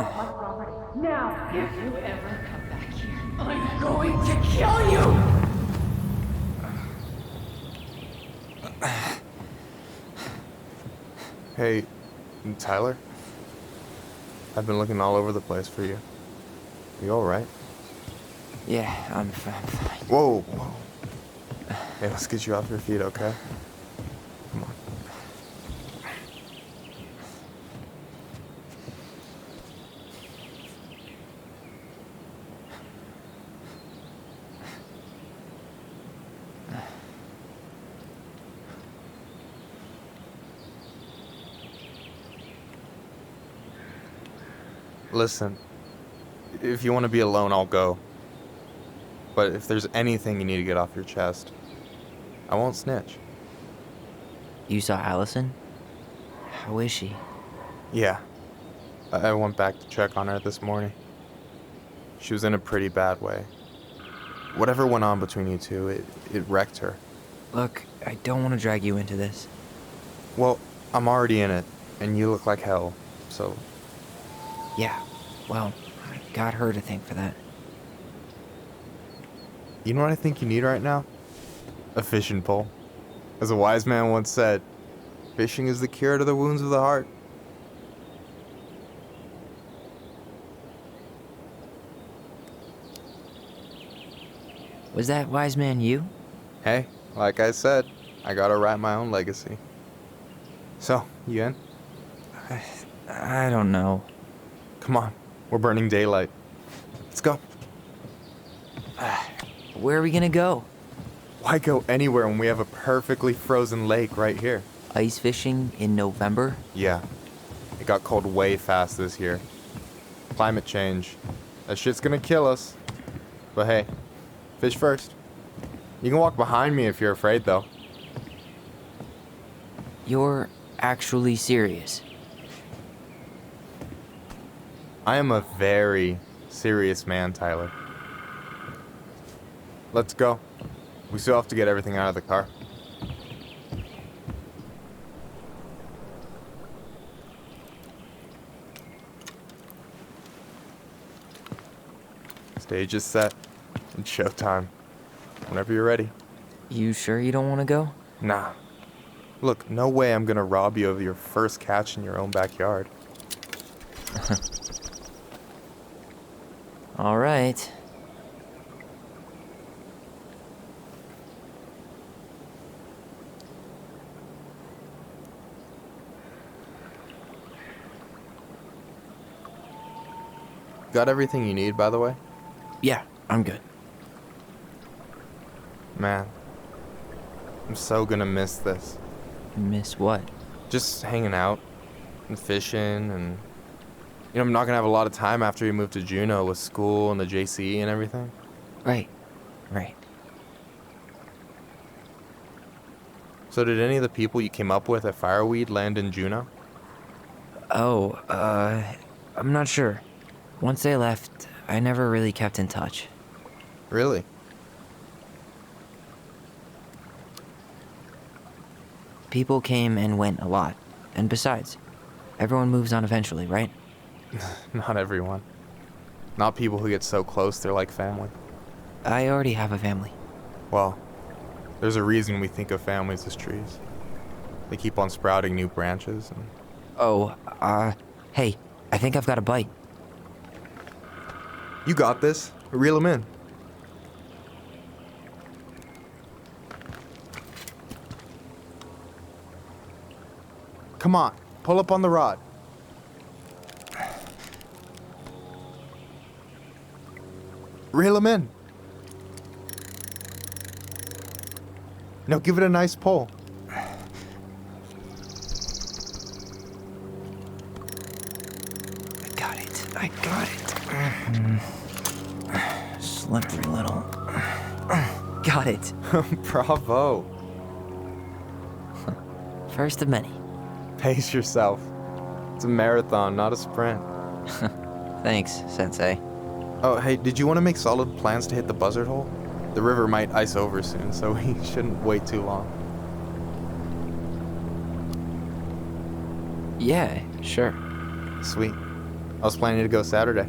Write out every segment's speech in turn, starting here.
off my property. Now! If you ever come back here, I'm going to kill you! Hey, Tyler? I've been looking all over the place for you. You alright? Yeah, I'm fine. Whoa. Hey, let's get you off your feet, okay? Come on. Listen, if you want to be alone, I'll go. But if there's anything you need to get off your chest, I won't snitch. You saw Allison? How is she? Yeah. I went back to check on her this morning. She was in a pretty bad way. Whatever went on between you two, it wrecked her. Look, I don't want to drag you into this. Well, I'm already in it, and you look like hell, so... Yeah, well, I got her to thank for that. You know what I think you need right now? A fishing pole. As a wise man once said, fishing is the cure to the wounds of the heart. Was that wise man you? Hey, like I said, I gotta write my own legacy. So, you in? I don't know. Come on, we're burning daylight. Let's go. Where are we gonna go? Why go anywhere when we have a perfectly frozen lake right here? Ice fishing in November? Yeah, it got cold way fast this year. Climate change. That shit's gonna kill us. But hey, fish first. You can walk behind me if you're afraid, though. You're actually serious? I am a very serious man, Tyler. Let's go. We still have to get everything out of the car. Stage is set. It's showtime. Whenever you're ready. You sure you don't want to go? Nah. Look, no way I'm gonna rob you of your first catch in your own backyard. All right. Got everything you need, by the way? Yeah, I'm good. Man, I'm so gonna miss this. Miss what? Just hanging out and fishing and... You know, I'm not gonna have a lot of time after we move to Juneau with school and the JC and everything. Right. So did any of the people you came up with at Fireweed land in Juneau? Oh, I'm not sure. Once they left, I never really kept in touch. Really? People came and went a lot. And besides, everyone moves on eventually, right? Not everyone. Not people who get so close they're like family. I already have a family. Well, there's a reason we think of families as trees. They keep on sprouting new branches and... Oh, hey, I think I've got a bite. You got this. Reel them in. Come on, pull up on the rod. Reel them in. Now give it a nice pull. I got it. Slippery little. Got it. Bravo. First of many. Pace yourself. It's a marathon, not a sprint. Thanks, Sensei. Oh, hey, did you want to make solid plans to hit the buzzard hole? The river might ice over soon, so we shouldn't wait too long. Yeah, sure. Sweet. I was planning to go Saturday.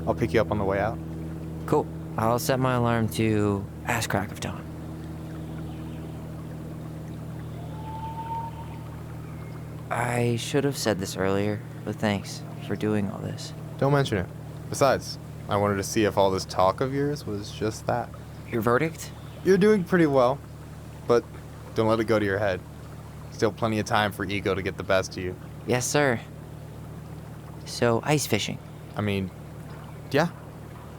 I'll pick you up on the way out. Cool. I'll set my alarm to ass crack of dawn. I should have said this earlier, but thanks for doing all this. Don't mention it. Besides, I wanted to see if all this talk of yours was just that. Your verdict? You're doing pretty well, but don't let it go to your head. Still plenty of time for ego to get the best of you. Yes, sir. So, ice fishing. I mean, yeah.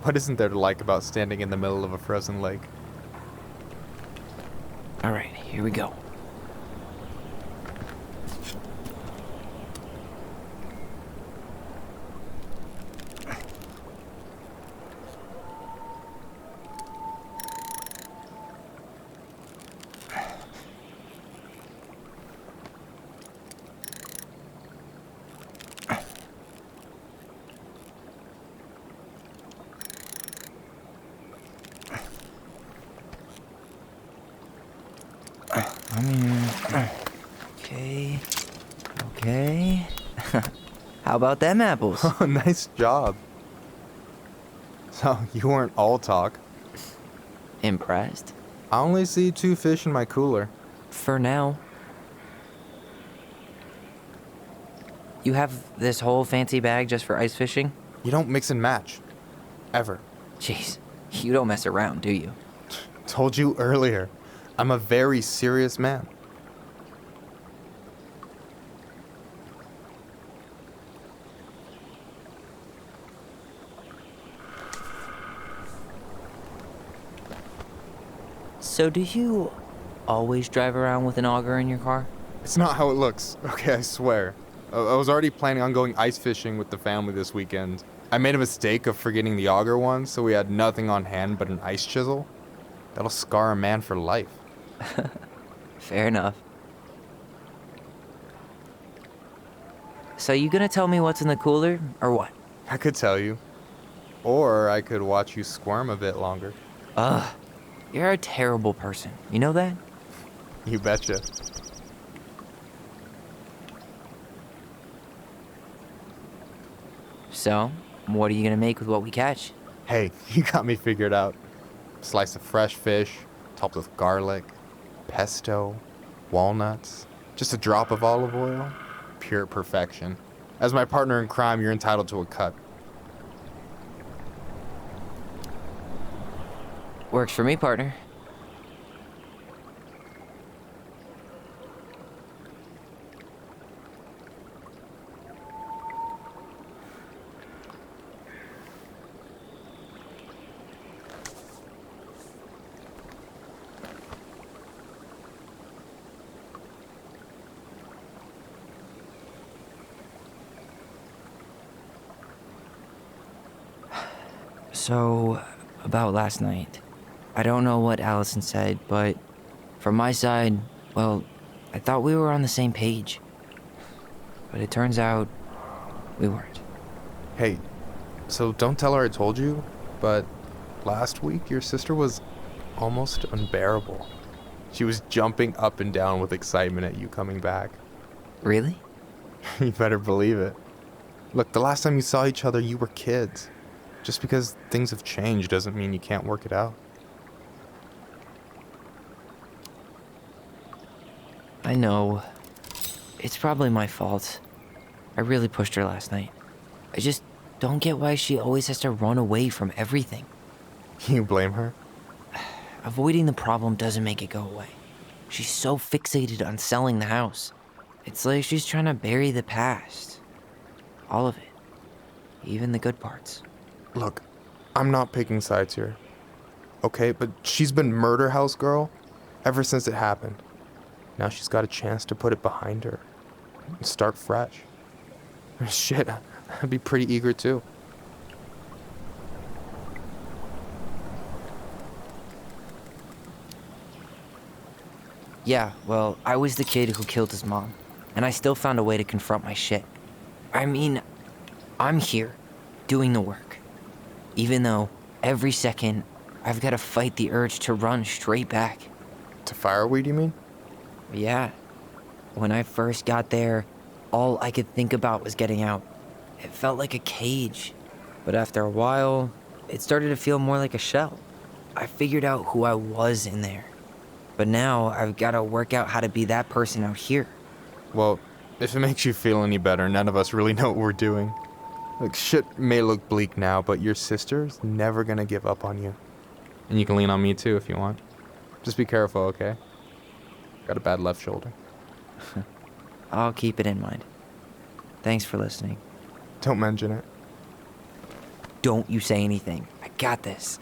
What isn't there to like about standing in the middle of a frozen lake? All right, here we go. Okay. Okay. How about them apples? Oh, nice job. So, you weren't all talk. Impressed? I only see 2 fish in my cooler. For now. You have this whole fancy bag just for ice fishing? You don't mix and match. Ever. Jeez, you don't mess around, do you? Told you earlier. I'm a very serious man. So do you always drive around with an auger in your car? It's not how it looks. Okay, I swear. I was already planning on going ice fishing with the family this weekend. I made a mistake of forgetting the auger one, so we had nothing on hand but an ice chisel. That'll scar a man for life. Fair enough. So you gonna tell me what's in the cooler, or what? I could tell you. Or I could watch you squirm a bit longer. Ugh, you're a terrible person. You know that? You betcha. So, what are you gonna make with what we catch? Hey, you got me figured out. Slice of fresh fish, topped with garlic, pesto, walnuts, just a drop of olive oil. Pure perfection. As my partner in crime, you're entitled to a cut. Works for me, partner. So, about last night. I don't know what Allison said, but from my side, well, I thought we were on the same page. But it turns out we weren't. Hey, so don't tell her I told you, but last week your sister was almost unbearable. She was jumping up and down with excitement at you coming back. Really? You better believe it. Look, the last time you saw each other, you were kids. Just because things have changed doesn't mean you can't work it out. I know. It's probably my fault. I really pushed her last night. I just don't get why she always has to run away from everything. You blame her? Avoiding the problem doesn't make it go away. She's so fixated on selling the house. It's like she's trying to bury the past. All of it. Even the good parts. Look, I'm not picking sides here. Okay, but she's been murder house girl ever since it happened. Now she's got a chance to put it behind her and start fresh. Shit, I'd be pretty eager too. Yeah, well, I was the kid who killed his mom, and I still found a way to confront my shit. I mean, I'm here, doing the work. Even though, every second, I've got to fight the urge to run straight back. To fireweed, you mean? Yeah. When I first got there, all I could think about was getting out. it felt like a cage. But after a while, it started to feel more like a shell. I figured out who I was in there. But now I've got to work out how to be that person out here. Well, if it makes you feel any better, none of us really know what we're doing. Like, shit may look bleak now, but your sister's never gonna give up on you. And you can lean on me too if you want. Just be careful, okay? Got a bad left shoulder. I'll keep it in mind. Thanks for listening. Don't mention it. Don't you say anything. I got this.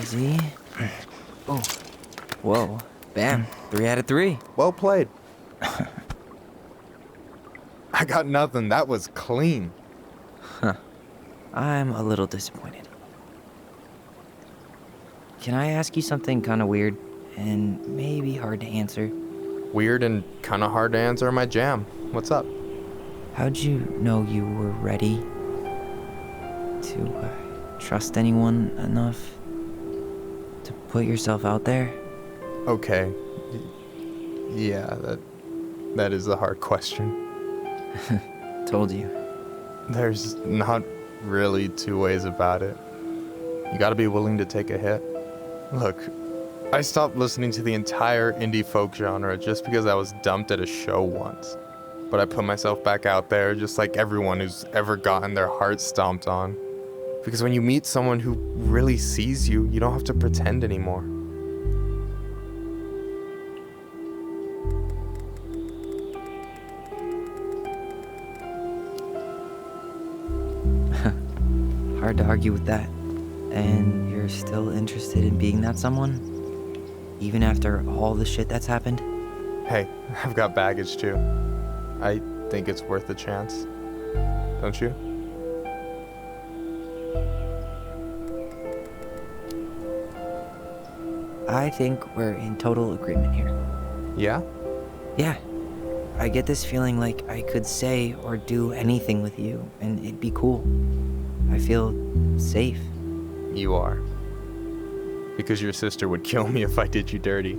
Easy. Oh. Whoa. Bam. 3 out of 3. Well played. I got nothing. That was clean. I'm a little disappointed. Can I ask you something kind of weird and maybe hard to answer? Weird and kind of hard to answer my jam. What's up? How'd you know you were ready to trust anyone enough to put yourself out there? Okay. Yeah, that is a hard question. Told you. There's not really two ways about it. You gotta be willing to take a hit. Look, I stopped listening to the entire indie folk genre just because I was dumped at a show once. But I put myself back out there just like everyone who's ever gotten their heart stomped on. Because when you meet someone who really sees you, you don't have to pretend anymore. Hard to argue with that. And you're still interested in being that someone? Even after all the shit that's happened? Hey, I've got baggage too. I think it's worth a chance. Don't you? I think we're in total agreement here. Yeah? Yeah. I get this feeling like I could say or do anything with you, and it'd be cool. I feel safe. You are. Because your sister would kill me if I did you dirty.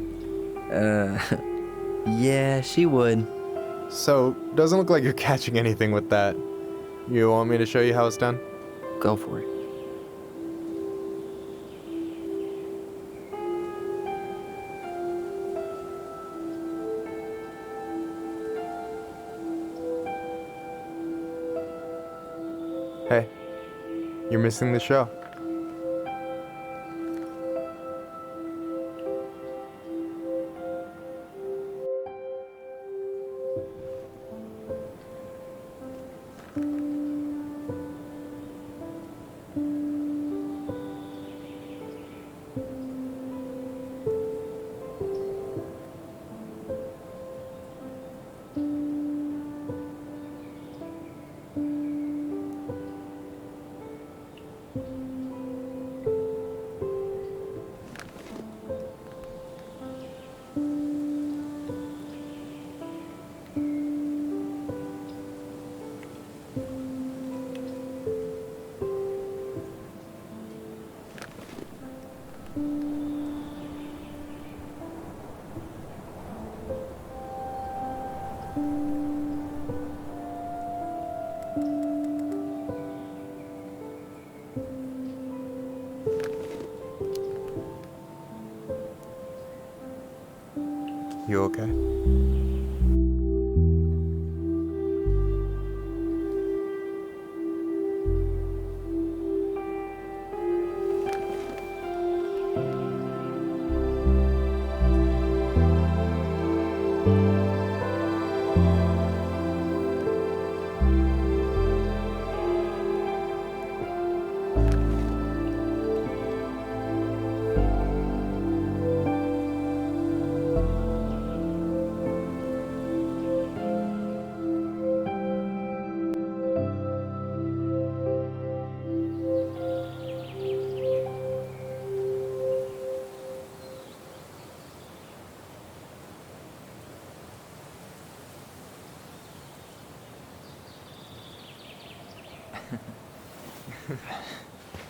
Yeah, she would. So, doesn't look like you're catching anything with that. You want me to show you how it's done? Go for it. Hey, you're missing the show. You okay?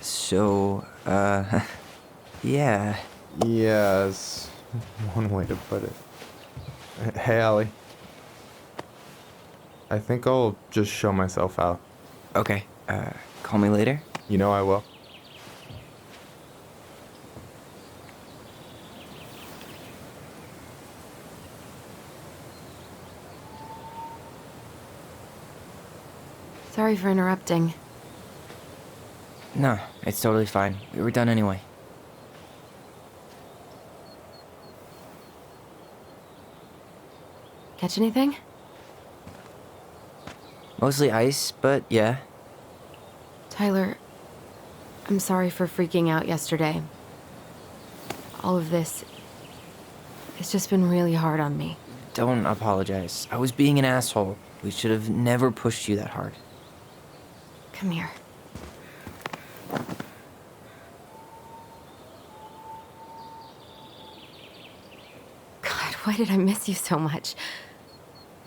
So, yeah. Yes, one way to put it. Hey, Allie. I think I'll just show myself out. Okay, call me later? You know I will. Sorry for interrupting. No, it's totally fine. We were done anyway. Catch anything? Mostly ice, but yeah. Tyler, I'm sorry for freaking out yesterday. All of this, it's just been really hard on me. Don't apologize. I was being an asshole. We should have never pushed you that hard. Come here. God, why did I miss you so much?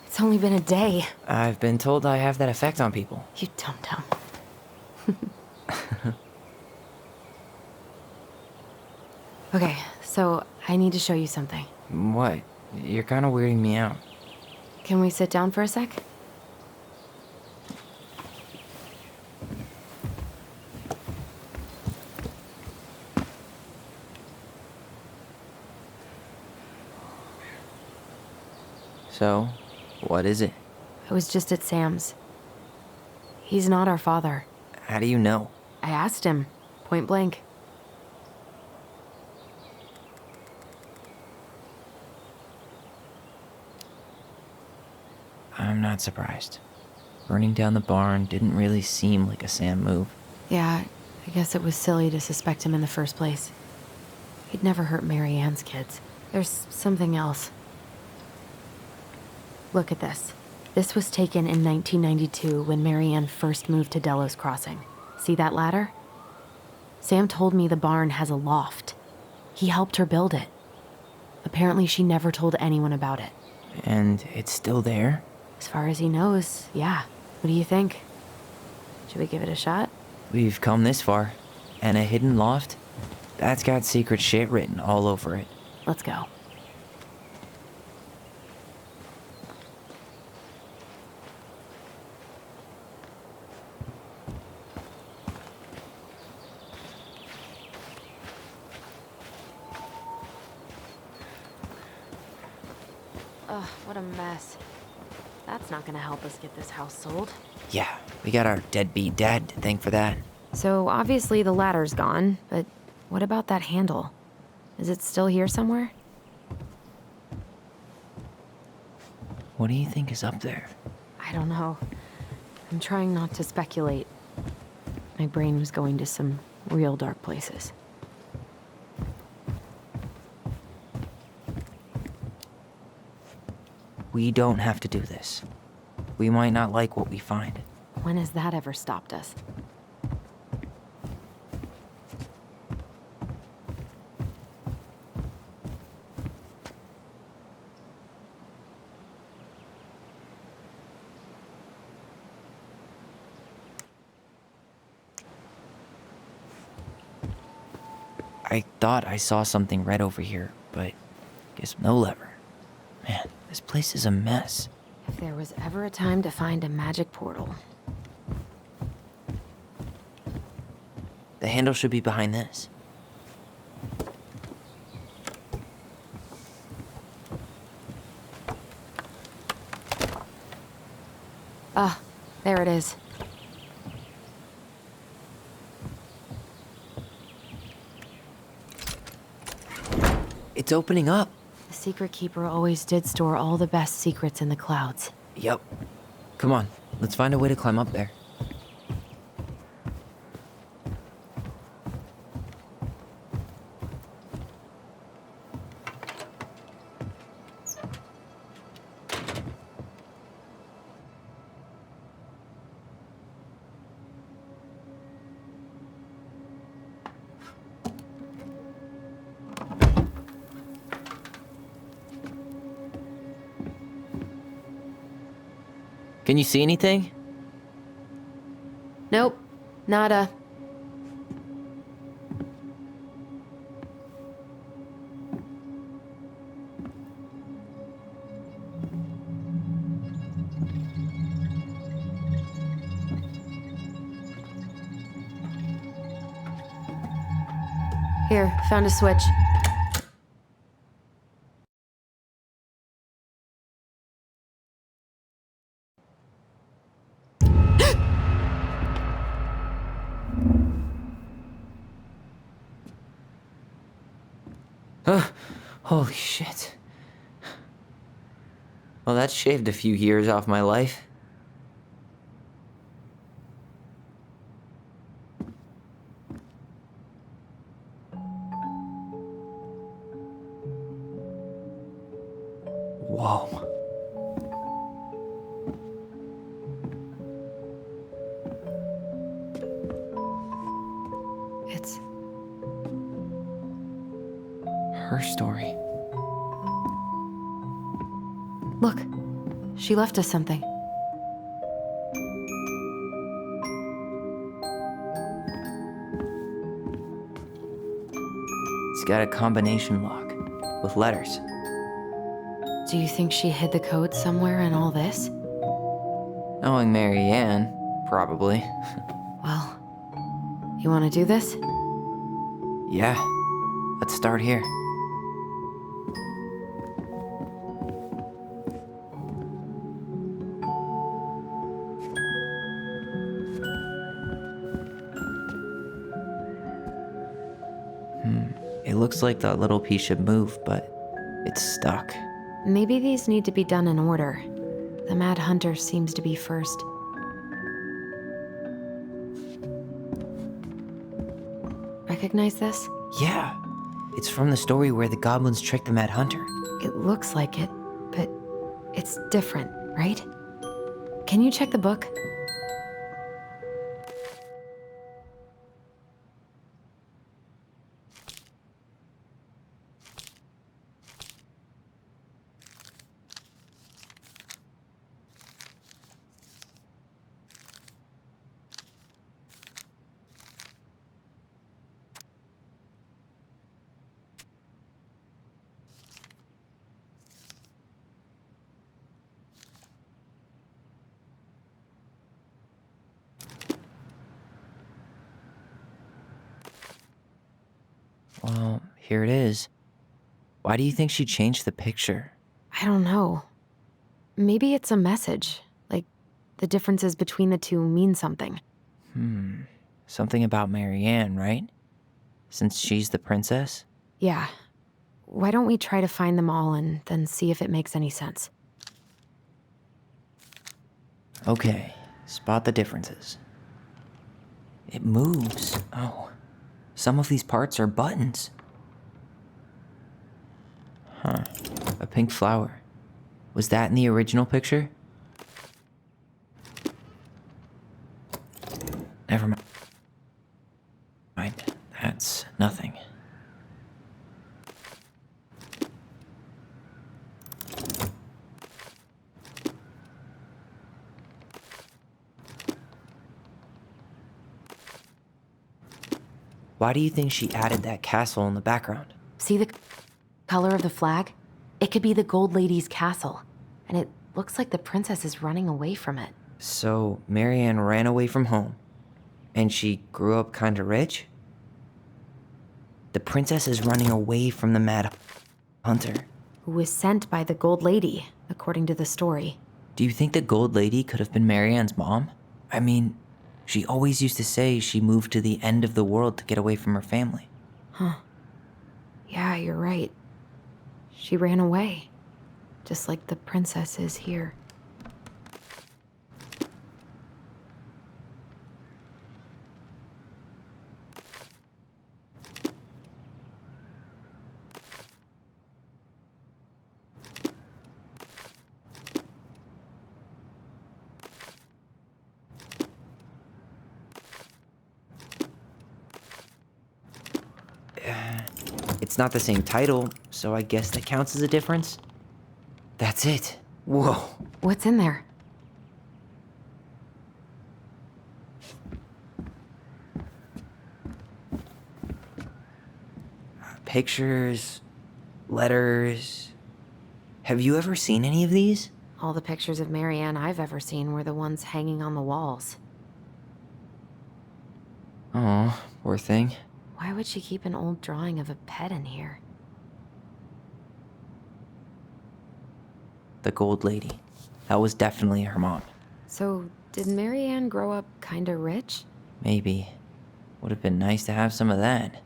It's only been a day. I've been told I have that effect on people. You dum-dum. Okay, so I need to show you something. What? You're kind of weirding me out. Can we sit down for a sec? So, what is it? I was just at Sam's. He's not our father. How do you know? I asked him, point blank. I'm not surprised. Burning down the barn didn't really seem like a Sam move. Yeah, I guess it was silly to suspect him in the first place. He'd never hurt Mary Ann's kids. There's something else. Look at this. This was taken in 1992 when Mary Ann first moved to Delos Crossing. See that ladder? Sam told me the barn has a loft. He helped her build it. Apparently she never told anyone about it. And it's still there? As far as he knows, yeah. What do you think? Should we give it a shot? We've come this far. And a hidden loft? That's got secret shit written all over it. Let's go. Ugh, what a mess. That's not gonna help us get this house sold. Yeah, we got our deadbeat dad to thank for that. So obviously the ladder's gone, but what about that handle? Is it still here somewhere? What do you think is up there? I don't know. I'm trying not to speculate. My brain was going to some real dark places. We don't have to do this. We might not like what we find. When has that ever stopped us? I thought I saw something red over here, but guess no lever. Man, this place is a mess. If there was ever a time to find a magic portal. The handle should be behind this. Ah, there it is. It's opening up. The secret keeper always did store all the best secrets in the clouds. Yup. Come on, let's find a way to climb up there. Can you see anything? Nope. Nada. Here, found a switch. Holy shit. Well, that shaved a few years off my life. Whoa. It's Her story. Look, she left us something. It's got a combination lock with letters. Do you think she hid the code somewhere in all this? Knowing Mary Ann, probably. Well, you want to do this? Yeah, let's start here. It looks like that little piece should move, but it's stuck. Maybe these need to be done in order. The Mad Hunter seems to be first. Recognize this? Yeah, it's from the story where the goblins tricked the Mad Hunter. It looks like it, but it's different, right? Can you check the book? Well, here it is. Why do you think she changed the picture? I don't know. Maybe it's a message. Like, the differences between the two mean something. Something about Mary Ann, right? Since she's the princess? Yeah. Why don't we try to find them all and then see if it makes any sense? Okay, spot the differences. It moves. Oh, some of these parts are buttons. Huh, a pink flower. Was that in the original picture? Never mind. That's nothing. Why do you think she added that castle in the background? See the color of the flag? It could be the Gold Lady's castle. And it looks like the princess is running away from it. So, Mary Ann ran away from home, and she grew up kinda rich? The princess is running away from the Mad Hunter. Who was sent by the Gold Lady, according to the story. Do you think the Gold Lady could have been Mary Ann's mom? I mean, she always used to say she moved to the end of the world to get away from her family. Yeah, you're right. She ran away. Just like the princess is here. It's not the same title, so I guess that counts as a difference. That's it. Whoa. What's in there? Pictures, letters. Have you ever seen any of these? All the pictures of Marianne I've ever seen were the ones hanging on the walls. Oh, poor thing. Why would she keep an old drawing of a pet in here? The gold lady. That was definitely her mom. So, did Marianne grow up kinda rich? Maybe. Would have been nice to have some of that.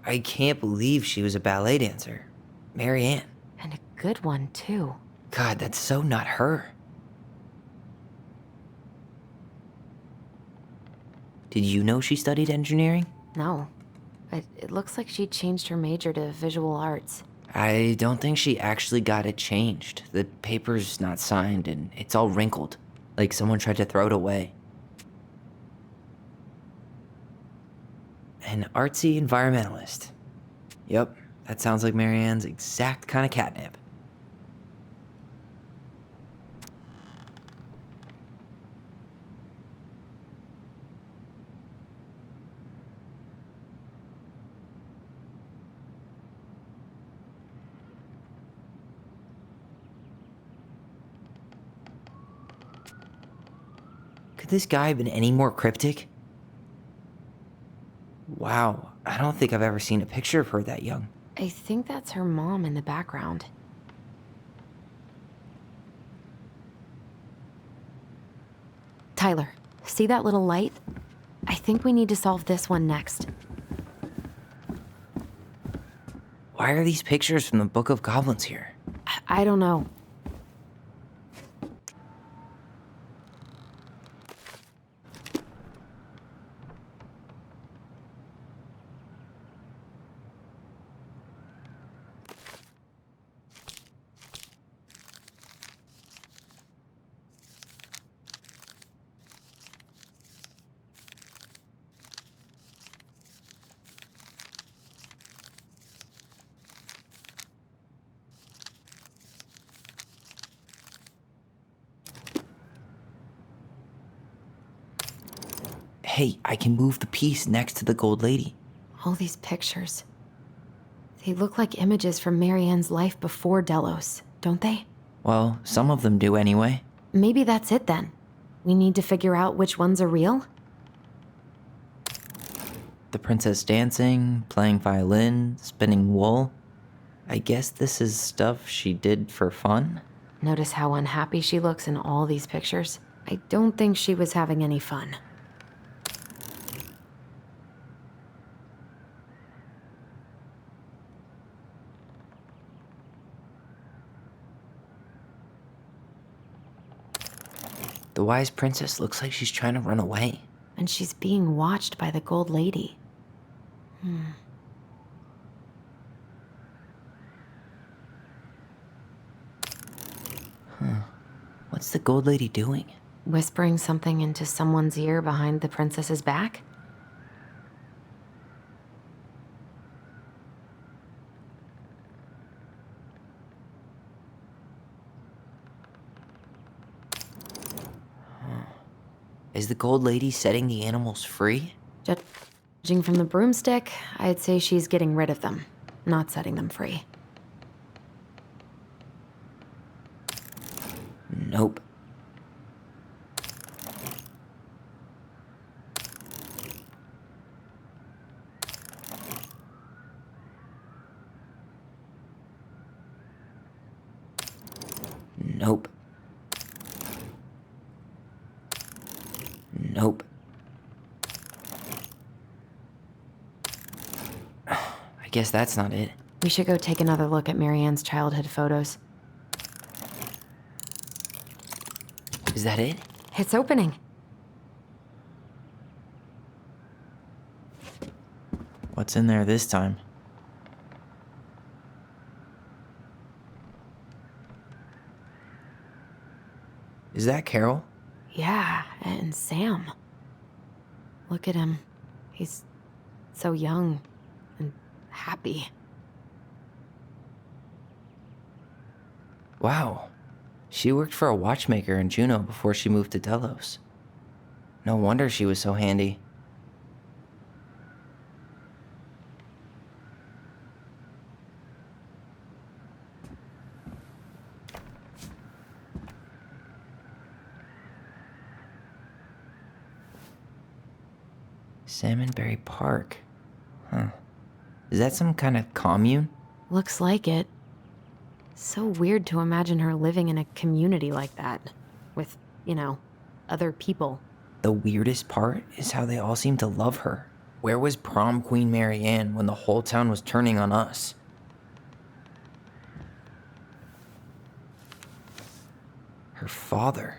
I can't believe she was a ballet dancer. Marianne. And a good one, too. God, that's so not her. Did you know she studied engineering? No. But it looks like she changed her major to visual arts. I don't think she actually got it changed. The paper's not signed and it's all wrinkled. Like someone tried to throw it away. An artsy environmentalist. Yep, that sounds like Marianne's exact kind of catnip. Could this guy have been any more cryptic? Wow, I don't think I've ever seen a picture of her that young. I think that's her mom in the background. Tyler, see that little light? I think we need to solve this one next. Why are these pictures from the Book of Goblins here? I don't know. Hey, I can move the piece next to the gold lady. All these pictures. They look like images from Marianne's life before Delos, don't they? Well, some of them do anyway. Maybe that's it then. We need to figure out which ones are real? The princess dancing, playing violin, spinning wool. I guess this is stuff she did for fun? Notice how unhappy she looks in all these pictures? I don't think she was having any fun. The wise princess looks like she's trying to run away. And she's being watched by the gold lady. What's the gold lady doing? Whispering something into someone's ear behind the princess's back? Is the gold lady setting the animals free? Judging from the broomstick, I'd say she's getting rid of them, not setting them free. Nope. Nope. Nope. I guess that's not it. We should go take another look at Marianne's childhood photos. Is that it? It's opening. What's in there this time? Is that Carol? Yeah, and Sam. Look at him. He's so young and happy. Wow. She worked for a watchmaker in Juneau before she moved to Delos. No wonder she was so handy. Salmonberry Park. Huh. Is that some kind of commune? Looks like it. So weird to imagine her living in a community like that. With, other people. The weirdest part is how they all seem to love her. Where was prom queen Mary Ann when the whole town was turning on us? Her father.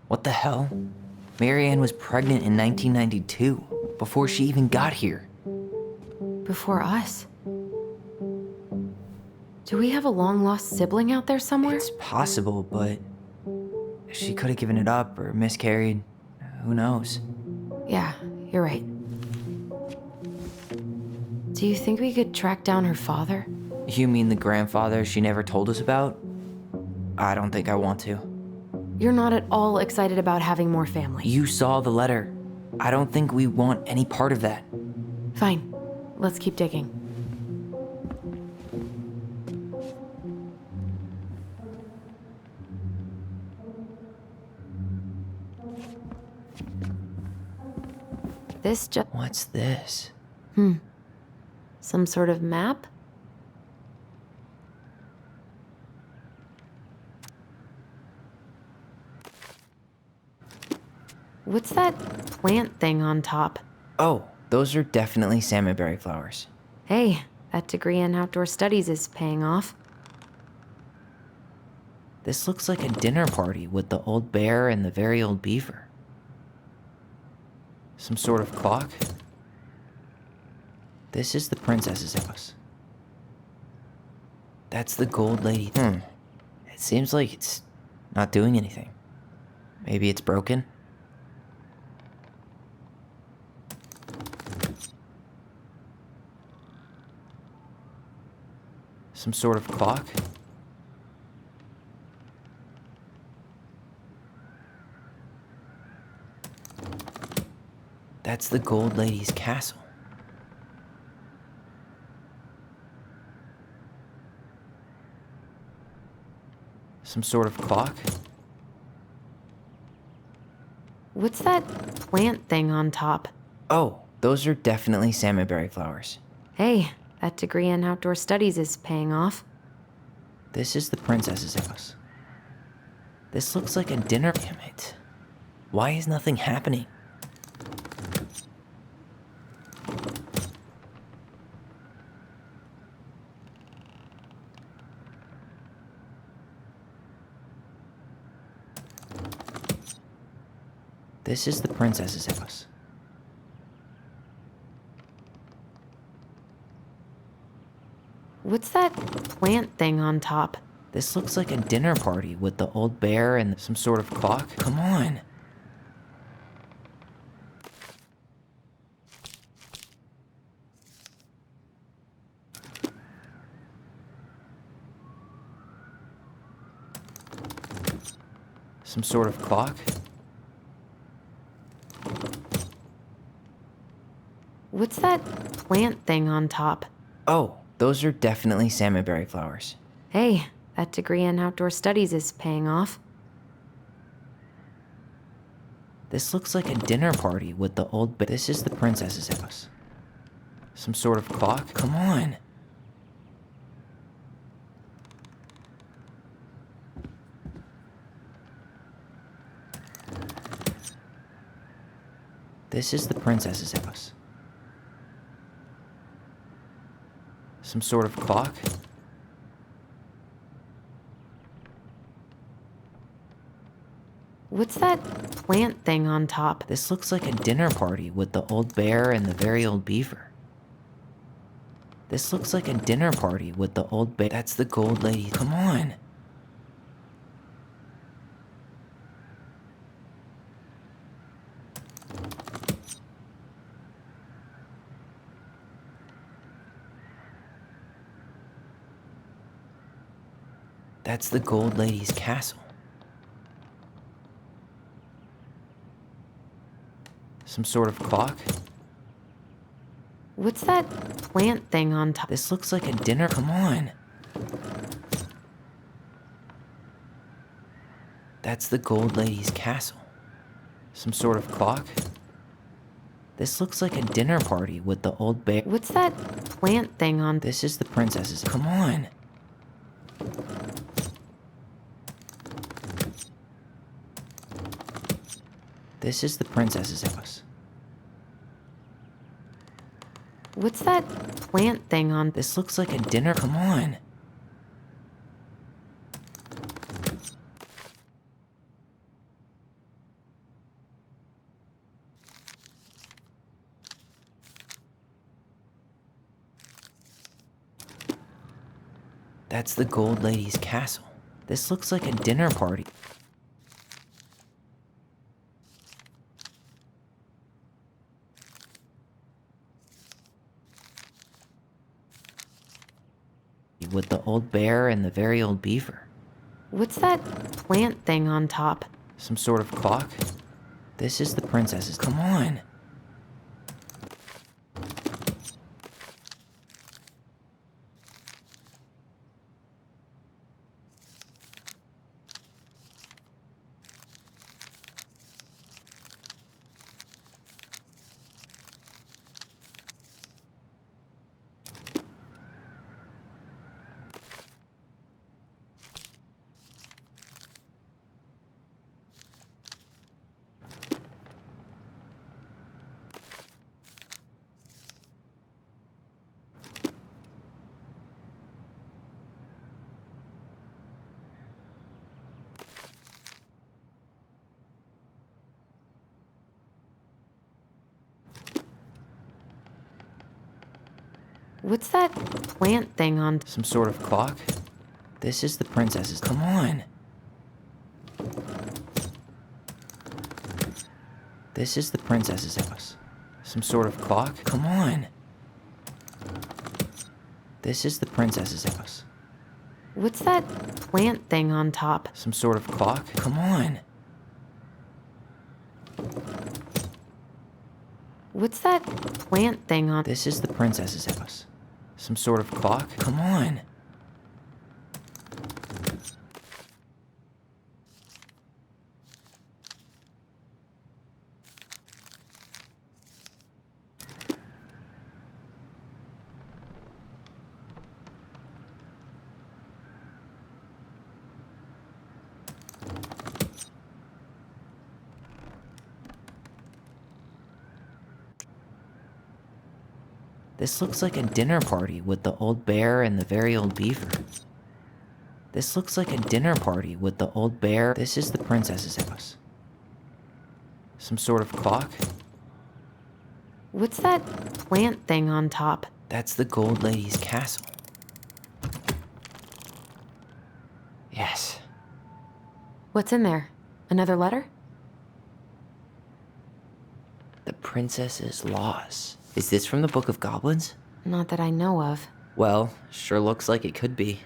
What the hell? Mary Ann was pregnant in 1992, before she even got here. Before us. Do we have a long-lost sibling out there somewhere? It's possible, but she could have given it up or miscarried. Who knows? Yeah, you're right. Do you think we could track down her father? You mean the grandfather she never told us about? I don't think I want to. You're not at all excited about having more family. You saw the letter. I don't think we want any part of that. Fine. Let's keep digging. What's this? Some sort of map? What's that plant thing on top? Oh, those are definitely salmonberry flowers. Hey, that degree in outdoor studies is paying off. This looks like a dinner party with the old bear and the very old beaver. Some sort of clock? This is the princess's house. That's the gold lady. It seems like it's not doing anything. Maybe it's broken? Some sort of clock? That's the gold lady's castle. Some sort of clock? What's that plant thing on top? Oh, those are definitely salmonberry flowers. Hey, that degree in outdoor studies is paying off. This is the princess's house. This looks like a dinner. Damn it. Why is nothing happening? This is the princess's house. What's that plant thing on top? This looks like a dinner party with the old bear and some sort of clock. Come on. Some sort of clock? What's that plant thing on top? Oh, those are definitely salmonberry flowers. Hey, that degree in outdoor studies is paying off. This looks like a dinner party with the old bear. This is the princess's house. Some sort of clock? Come on. This is the princess's house. Some sort of clock? What's that plant thing on top? This looks like a dinner party with the old bear and the very old beaver. This looks like a dinner party with the old bear. That's the gold lady. Come on. That's the gold lady's castle. Some sort of clock? What's that plant thing on top? This looks like a dinner. Come on. That's the gold lady's castle. Some sort of clock? This looks like a dinner party with the old bear. What's that plant thing on? This is the princess's. Come on. This is the princess's house. What's that plant thing on? This looks like a dinner. Come on. That's the gold lady's castle. This looks like a dinner party. With the old bear and the very old beaver. What's that plant thing on top? Some sort of clock? This is the princess's. Come on. What's that plant thing on? Some sort of clock? This is the princess's. Come on. This is the princess's house. Some sort of clock? Come on. This is the princess's house. What's that plant thing on top? Some sort of clock? Come on. What's that plant thing on? This is the princess's house. Some sort of clock? Come on. This looks like a dinner party with the old bear and the very old beaver. This looks like a dinner party with the old bear. This is the princess's house. Some sort of clock? What's that plant thing on top? That's the gold lady's castle. Yes. What's in there? Another letter? The princess's loss. Is this from the Book of Goblins? Not that I know of. Well, sure looks like it could be.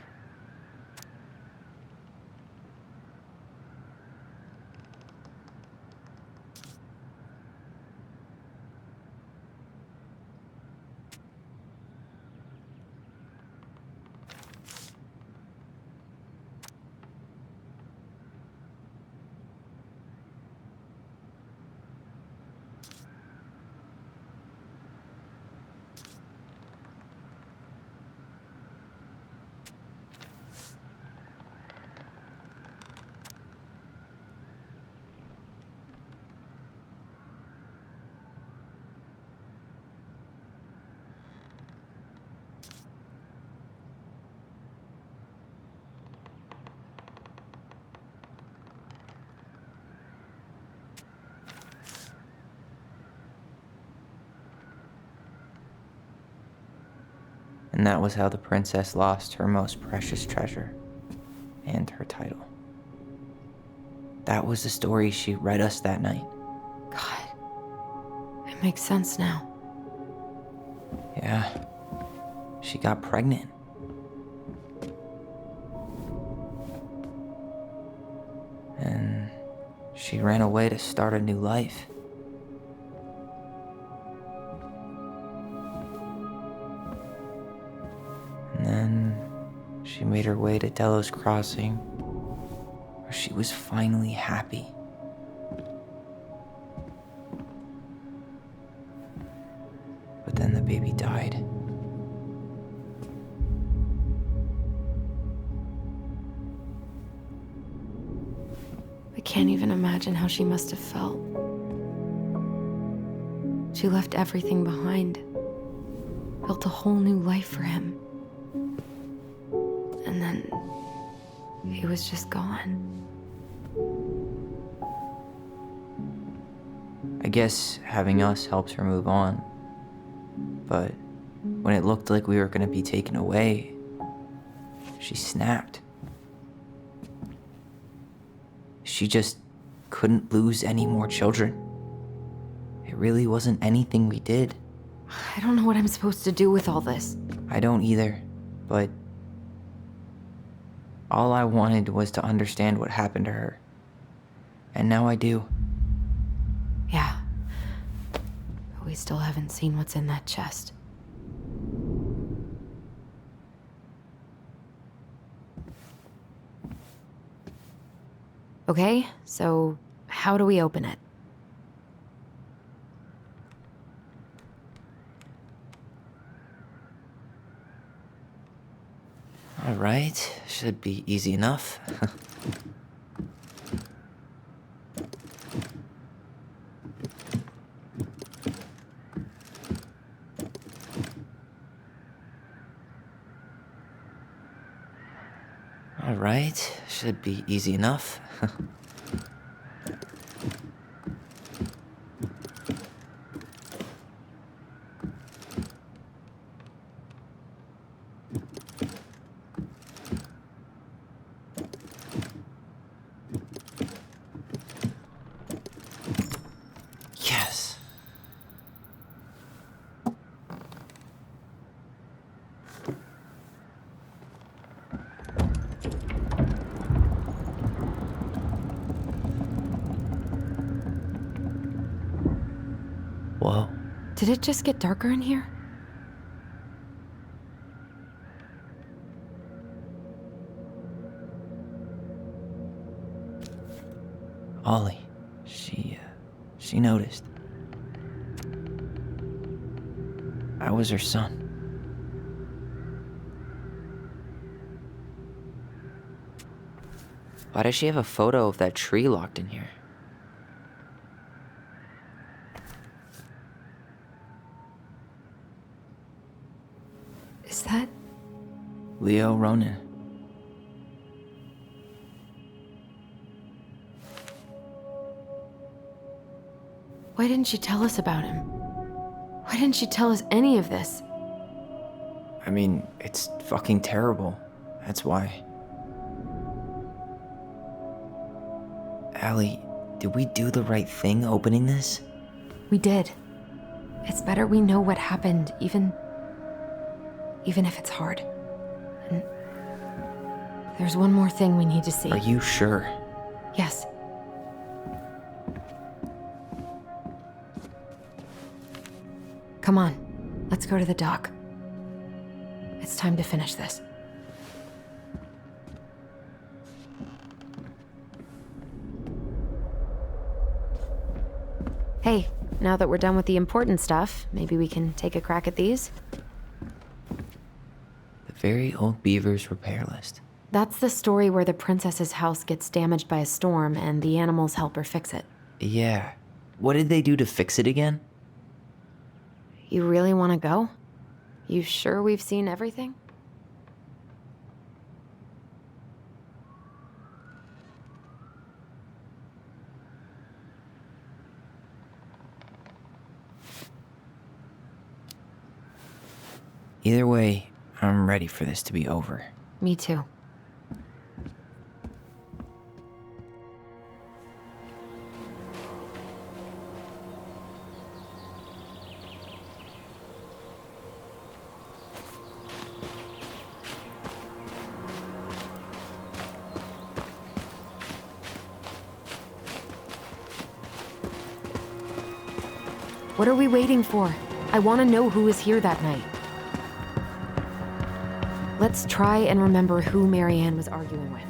And that was how the princess lost her most precious treasure and her title. That was the story she read us that night. God, it makes sense now. Yeah, she got pregnant. And she ran away to start a new life. And then she made her way to Delos Crossing, where she was finally happy. But then the baby died. I can't even imagine how she must have felt. She left everything behind, built a whole new life for him. And then he was just gone. I guess having us helped her move on. But when it looked like we were gonna be taken away, she snapped. She just couldn't lose any more children. It really wasn't anything we did. I don't know what I'm supposed to do with all this. I don't either, but all I wanted was to understand what happened to her. And now I do. Yeah. But we still haven't seen what's in that chest. Okay, so how do we open it? All right, should be easy enough. All right, should be easy enough. Yes. Whoa. Did it just get darker in here? Ollie. She noticed. I was her son. Why does she have a photo of that tree locked in here? Is that... Leo Ronan. Why didn't she tell us about him? Why didn't she tell us any of this? I mean, it's fucking terrible. That's why. Allie, did we do the right thing opening this? We did. It's better we know what happened, even if it's hard. And there's one more thing we need to see. Are you sure? Yes. Come on, let's go to the dock. It's time to finish this. Hey, now that we're done with the important stuff, maybe we can take a crack at these? The Very Old Beaver's repair list. That's the story where the princess's house gets damaged by a storm and the animals help her fix it. Yeah. What did they do to fix it again? You really want to go? You sure we've seen everything? Either way, I'm ready for this to be over. Me too. What are we waiting for? I want to know who was here that night. Let's try and remember who Marianne was arguing with.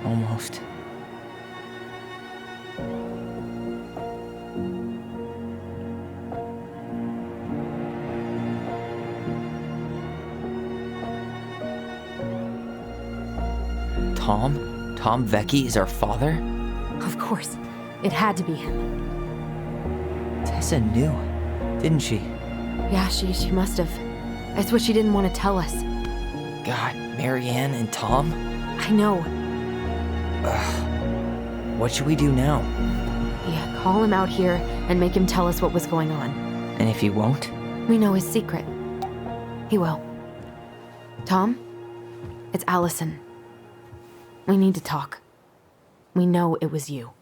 Almost. Tom? Tom Vecchi is our father? Of course. It had to be him. Tessa knew, didn't she? Yeah, she must have. That's what she didn't want to tell us. God, Marianne and Tom? I know. What should we do now? Yeah, call him out here and make him tell us what was going on. And if he won't? We know his secret. He will. Tom? It's Allison. We need to talk. We know it was you.